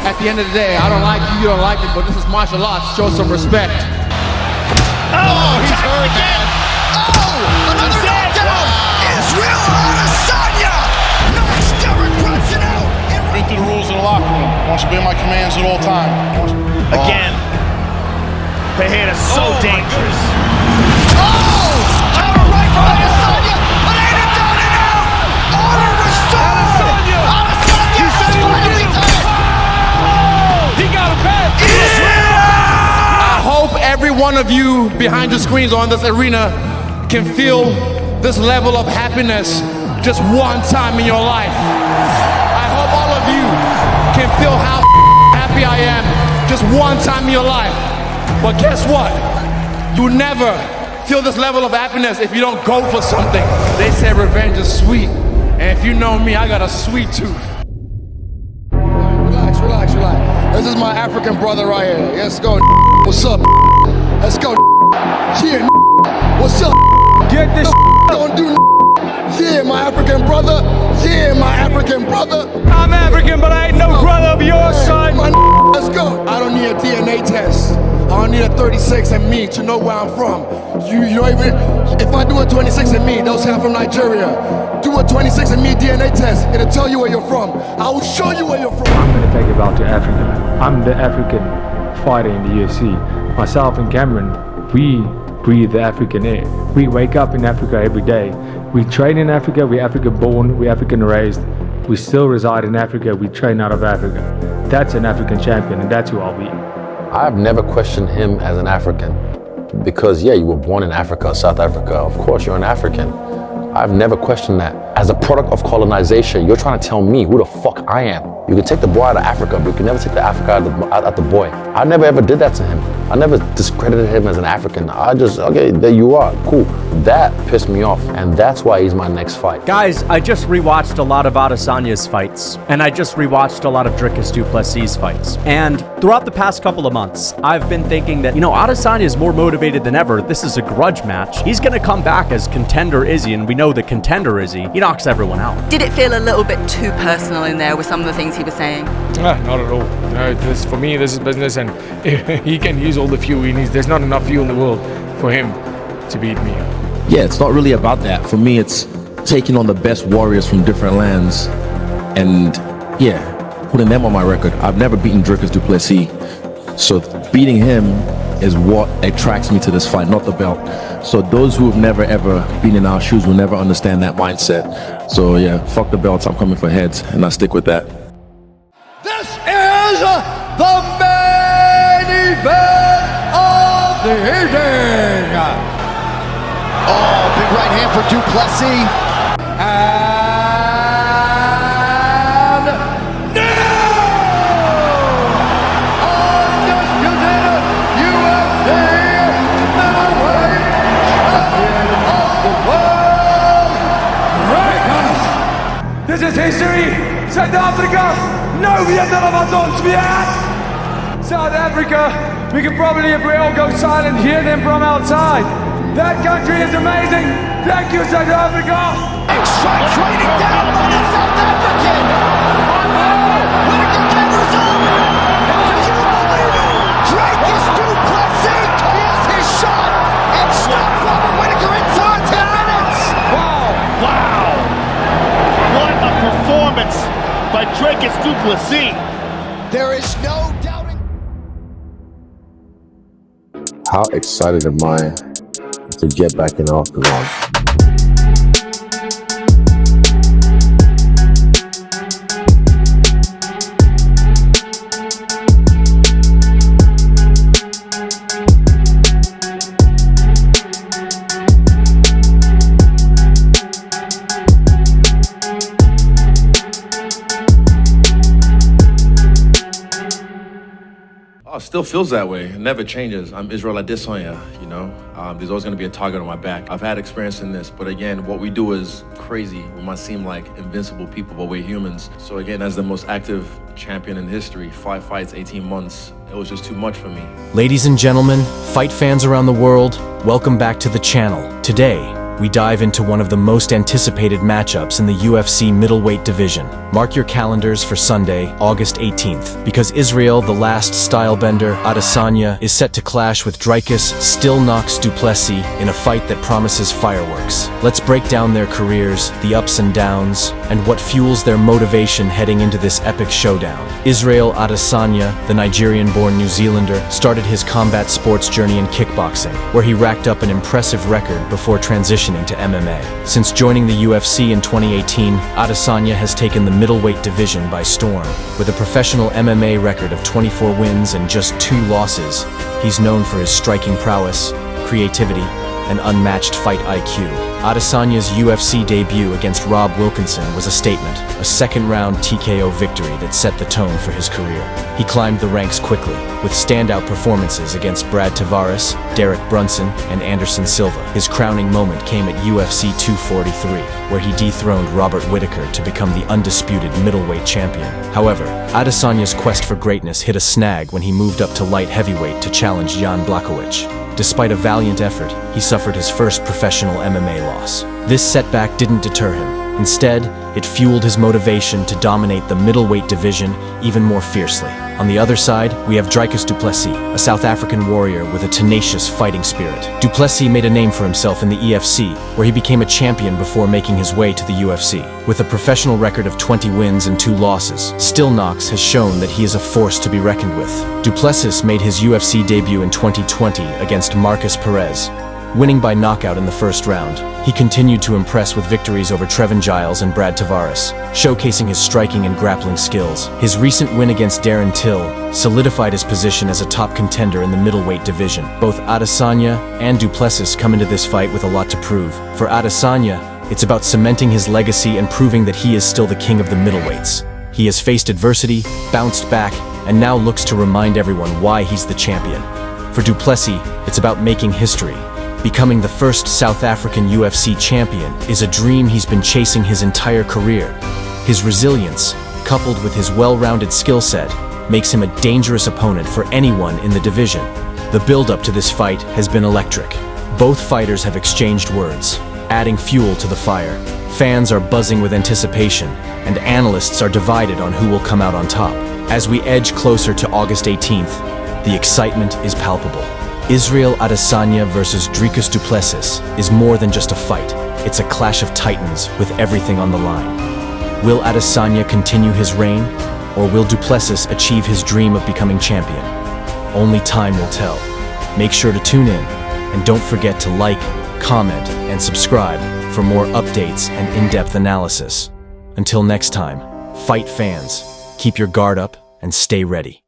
At the end of the day, I don't like you, you don't like me, but this is martial arts. Show some respect. Oh, he's hurt again. Oh, another knockdown. Israel Adesanya knocks Grudge out. Been through the rules of the locker room. I want you to be my commands at all times. Again. The hand is so dangerous. Counter right from Adesanya, but ain't it done it now? Order restored. Adesanya has finally done it. He got a bad. I hope every one of you behind the screens or in this arena can feel this level of happiness just one time in your life. I hope all of you can feel how happy I am just one time in your life. But guess what? You never feel this level of happiness if you don't go for something. They say revenge is sweet. And if you know me, I got a sweet tooth. Relax. This is my African brother right here. Let's go. What's up? Let's go. Yeah, what's up? Get this Don't do. Yeah, my African brother. Yeah, my African brother. I'm African, but I ain't no brother of yours, son. Let's go. I don't need a DNA test. I don't need a 36andMe to know where I'm from. You know, even if I do a 26andMe, they'll say I'm from Nigeria. Do a 26andMe DNA test, it'll tell you where you're from. I will show you where you're from. I'm going to take it back to Africa. I'm the African fighter in the UFC. Myself and Cameron, we breathe the African air. We wake up in Africa every day. We train in Africa, we're African born, we're African raised. We still reside in Africa, we train out of Africa. That's an African champion, and that's who I'll be. I've never questioned him as an African because, yeah, you were born in Africa, South Africa. Of course, you're an African. I've never questioned that. As a product of colonization, you're trying to tell me who the fuck I am. You can take the boy out of Africa, but you can never take the Africa out of the boy. I never ever did that to him. I never discredited him as an African. I just, okay, there you are, cool. That pissed me off, and that's why he's my next fight. Guys, I just rewatched a lot of Adesanya's fights, and I just rewatched a lot of Dricus du Plessis' fights. And throughout the past couple of months, I've been thinking that, Adesanya is more motivated than ever. This is a grudge match. He's gonna come back as contender Izzy, and we know the contender Izzy. He knocks everyone out. Did it feel a little bit too personal in there with some of the things he was saying? Not at all. For me, this is business, and he can use all the fuel he needs. There's not enough fuel in the world for him to beat me. Yeah, it's not really about that. For me, it's taking on the best warriors from different lands and, putting them on my record. I've never beaten Dricus du Plessis, so beating him is what attracts me to this fight, not the belt. So those who have never ever been in our shoes will never understand that mindset. So fuck the belts, I'm coming for heads, and I stick with that. This is the main event of the evening. Oh, big right hand for du Plessis. And now, undisputed UFC middleweight champion of the world, Dricus. This is history. South Africa, no South Africa, we could probably, if we all go silent, hear them from outside. That country is amazing. Thank you, South Africa. Strikes raining down by the South African. Whittaker covers up. Do you believe it? Dricus du Plessis calls his shot and stops Robert Whittaker inside 10 minutes. Wow. What a performance by Dricus du Plessis. There is no doubting. How excited am I to get back in the octagon? Still feels that way. It never changes. I'm Israel Adesanya, There's always going to be a target on my back. I've had experience in this, but again, what we do is crazy. We might seem like invincible people, but we're humans. So again, as the most active champion in history, 5 fights, 18 months, it was just too much for me. Ladies and gentlemen, fight fans around the world, welcome back to the channel. Today, we dive into one of the most anticipated matchups in the UFC middleweight division. Mark your calendars for Sunday, August 18th, because Israel, the last stylebender, Adesanya, is set to clash with Dricus, Still Knocks du Plessis, in a fight that promises fireworks. Let's break down their careers, the ups and downs, and what fuels their motivation heading into this epic showdown. Israel Adesanya, the Nigerian-born New Zealander, started his combat sports journey in kickboxing, where he racked up an impressive record before transitioning to MMA. Since joining the UFC in 2018, Adesanya has taken the middleweight division by storm. With a professional MMA record of 24 wins and just 2 losses, he's known for his striking prowess, creativity, and unmatched fight IQ. Adesanya's UFC debut against Rob Wilkinson was a statement, a second-round TKO victory that set the tone for his career. He climbed the ranks quickly, with standout performances against Brad Tavares, Derek Brunson, and Anderson Silva. His crowning moment came at UFC 243, where he dethroned Robert Whittaker to become the undisputed middleweight champion. However, Adesanya's quest for greatness hit a snag when he moved up to light heavyweight to challenge Jan Blachowicz. Despite a valiant effort, he suffered his first professional MMA loss. This setback didn't deter him. Instead, it fueled his motivation to dominate the middleweight division even more fiercely. On the other side, we have Dricus du Plessis, a South African warrior with a tenacious fighting spirit. Du Plessis made a name for himself in the EFC, where he became a champion before making his way to the UFC. With a professional record of 20 wins and 2 losses, Still Knocks has shown that he is a force to be reckoned with. Du Plessis made his UFC debut in 2020 against Marcus Perez, winning by knockout in the first round. He continued to impress with victories over Trevin Giles and Brad Tavares, showcasing his striking and grappling skills. His recent win against Darren Till solidified his position as a top contender in the middleweight division. Both Adesanya and du Plessis come into this fight with a lot to prove. For Adesanya, it's about cementing his legacy and proving that he is still the king of the middleweights. He has faced adversity, bounced back, and now looks to remind everyone why he's the champion. For du Plessis, it's about making history. Becoming the first South African UFC champion is a dream he's been chasing his entire career. His resilience, coupled with his well-rounded skill set, makes him a dangerous opponent for anyone in the division. The build-up to this fight has been electric. Both fighters have exchanged words, adding fuel to the fire. Fans are buzzing with anticipation, and analysts are divided on who will come out on top. As we edge closer to August 18th, the excitement is palpable. Israel Adesanya versus Dricus du Plessis is more than just a fight. It's a clash of titans with everything on the line. Will Adesanya continue his reign, or will du Plessis achieve his dream of becoming champion? Only time will tell. Make sure to tune in, and don't forget to like, comment, and subscribe for more updates and in-depth analysis. Until next time, fight fans, keep your guard up and stay ready.